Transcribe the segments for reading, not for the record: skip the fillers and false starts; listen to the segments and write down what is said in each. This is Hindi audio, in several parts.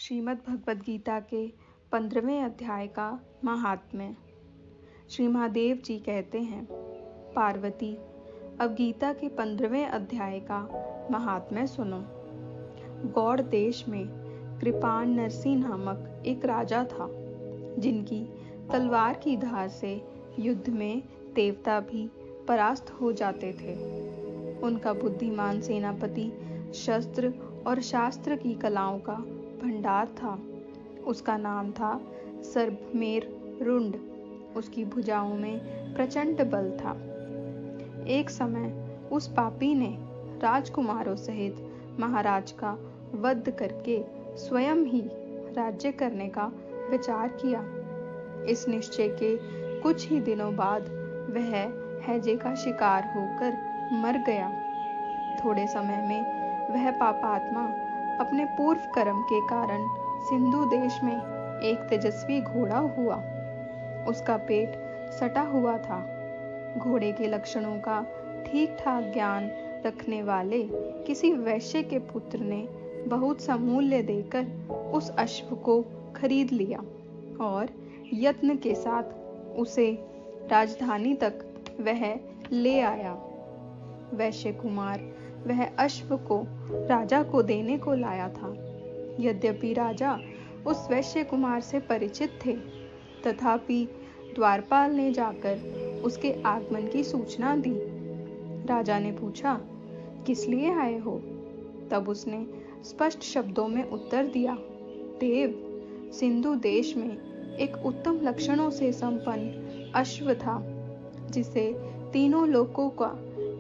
श्रीमद् भगवद गीता के 15वें अध्याय का महात्म्य। श्री महादेव जी कहते हैं, पार्वती, अब गीता के 15वें अध्याय का महात्म्य सुनो। गौड़ देश में कृपाण नरसिंह नामक एक राजा था, जिनकी तलवार की धार से युद्ध में देवता भी परास्त हो जाते थे। उनका बुद्धिमान सेनापति शस्त्र और शास्त्र की कलाओं का भंडार था। उसका नाम था सर्वमेर रुंड। उसकी भुजाओं में प्रचंड बल था। एक समय उस पापी ने राजकुमारों सहित महाराज का वध करके स्वयं ही राज्य करने का विचार किया। इस निश्चय के कुछ ही दिनों बाद वह हैजे का शिकार होकर मर गया। थोड़े समय में वह पापात्मा अपने पूर्व कर्म के कारण सिंधु देश में एक तेजस्वी घोड़ा हुआ। उसका पेट सटा हुआ था। घोड़े के लक्षणों का ठीक ठाक ज्ञान रखने वाले किसी वैश्य के पुत्र ने बहुत सा मूल्य देकर उस अश्व को खरीद लिया और यत्न के साथ उसे राजधानी तक वह ले आया। वैश्य कुमार वह अश्व को राजा को देने को लाया था। यद्यपि राजा उस वैश्य कुमार से परिचित थे, तथापि द्वारपाल ने जाकर उसके आगमन की सूचना दी। राजा ने पूछा, किस लिए आए हो? तब उसने स्पष्ट शब्दों में उत्तर दिया, देव, सिंधु देश में एक उत्तम लक्षणों से संपन्न अश्व था, जिसे तीनों लोकों का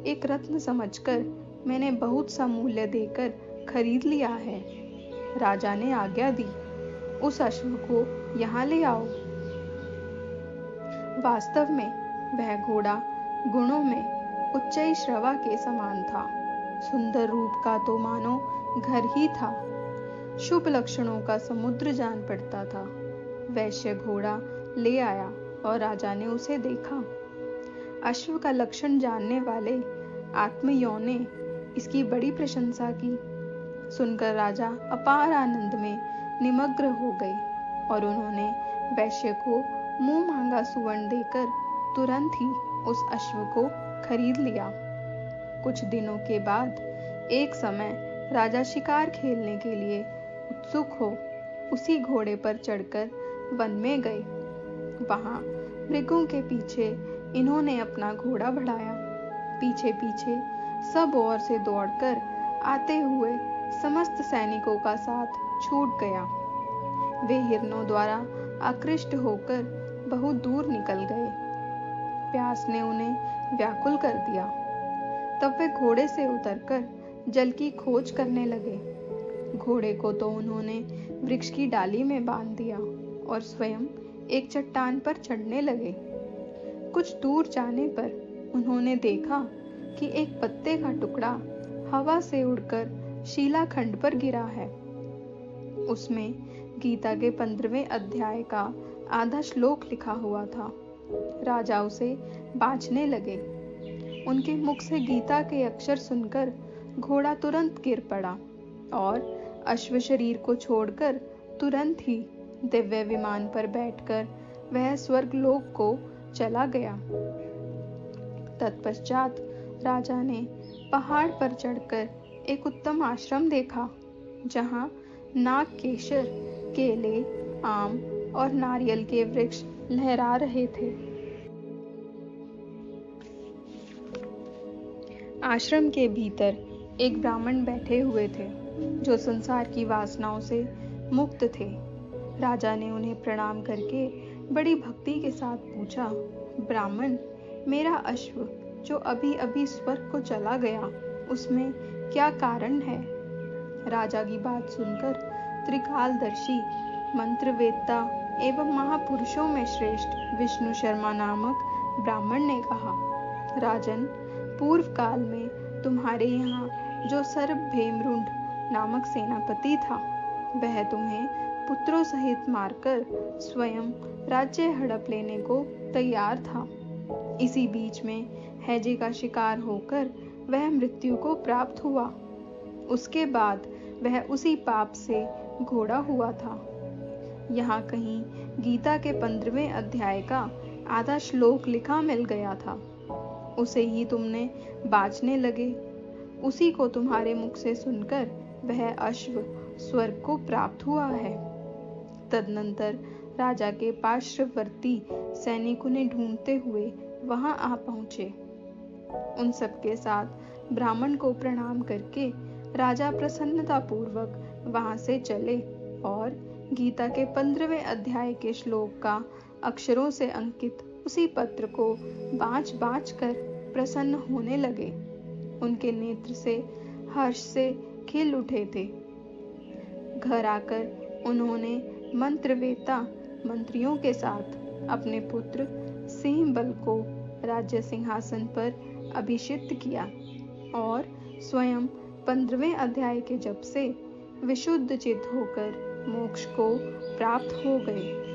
एक रत्न समझकर मैंने बहुत सा मूल्य देकर खरीद लिया है। राजा ने आज्ञा दी, उस अश्व को यहाँ ले आओ। वास्तव में वह घोड़ा गुणों में उच्चई श्रवा के समान था। सुंदर रूप का तो मानो घर ही था। शुभ लक्षणों का समुद्र जान पड़ता था। वैश्य घोड़ा ले आया और राजा ने उसे देखा। अश्व का लक्षण जानने वाले आत्मयों ने इसकी बड़ी प्रशंसा की। सुनकर राजा अपार आनंद में निमग्न हो गए और उन्होंने वैश्य को मुंह मांगा सुवर्ण देकर तुरंत ही उस अश्व को खरीद लिया। कुछ दिनों के बाद एक समय राजा शिकार खेलने के लिए उत्सुक हो उसी घोड़े पर चढ़कर वन में गए। वहां मृगों के पीछे इन्होंने अपना घोड़ा बढ़ाया। पीछे पीछे सब ओर से दौड़कर आते हुए समस्त सैनिकों का साथ छूट गया। वे हिरणों द्वारा आकृष्ट होकर बहुत दूर निकल गए। प्यास ने उन्हें व्याकुल कर दिया। तब वे घोड़े से उतरकर जल की खोज करने लगे। घोड़े को तो उन्होंने वृक्ष की डाली में बांध दिया और स्वयं एक चट्टान पर चढ़ने लगे। कुछ दूर जाने पर उन्होंने देखा कि एक पत्ते का टुकड़ा हवा से उड़कर शिलाखंड पर गिरा है। उसमें गीता के 15वें अध्याय का आधा श्लोक लिखा हुआ था। राजा उसे बांचने लगे। उनके मुख से गीता के अक्षर सुनकर घोड़ा तुरंत गिर पड़ा और अश्व शरीर को छोड़कर तुरंत ही दिव्य विमान पर बैठकर वह स्वर्गलोक को चला गया। तत्पश्चात राजा ने पहाड़ पर चढ़कर एक उत्तम आश्रम देखा, जहां नाग केशर, केले, आम और नारियल के वृक्ष लहरा रहे थे। आश्रम के भीतर एक ब्राह्मण बैठे हुए थे, जो संसार की वासनाओं से मुक्त थे। राजा ने उन्हें प्रणाम करके बड़ी भक्ति के साथ पूछा, ब्राह्मण, मेरा अश्व जो अभी अभी स्वर्ग को चला गया, उसमें क्या कारण है? राजा की बात सुनकर त्रिकालदर्शी, मंत्रवेत्ता एवं महापुरुषों में श्रेष्ठ विष्णु शर्मा नामक ब्राह्मण ने कहा, राजन, पूर्व काल में तुम्हारे यहाँ जो सर्वभेमरुंड नामक सेनापति था, वह तुम्हें पुत्रों सहित मारकर स्वयं राज्य हड़प लेने को तैयार था। इसी बीच में हैजे का शिकार होकर वह मृत्यु को प्राप्त हुआ। उसके बाद वह उसी पाप से घोड़ा हुआ था। यहाँ कहीं गीता के 15वें अध्याय का आधा श्लोक लिखा मिल गया था। उसे ही तुमने बाँचने लगे। उसी को तुम्हारे मुख से सुनकर वह अश्व स्वर्ग को प्राप्त हुआ है। तदनंतर राजा के पार्श्ववर्ती सैनिक उन्हें ढूंढते हुए वहां आ पहुंचे। उन सबके साथ ब्राह्मण को प्रणाम करके राजा प्रसन्नतापूर्वक वहां से चले और गीता के 15वें अध्याय के श्लोक का अक्षरों से अंकित उसी पत्र को बाँच बाँच कर प्रसन्न होने लगे। उनके नेत्र से हर्ष से खिल उठे थे। घर आकर उन्होंने मंत्रवेत्ता मंत्रियों के साथ अपने पुत्र सिंहबल को राज्य सिंहासन पर अभिषिक्त किया और स्वयं 15वें अध्याय के जप से विशुद्ध चित्त होकर मोक्ष को प्राप्त हो गए।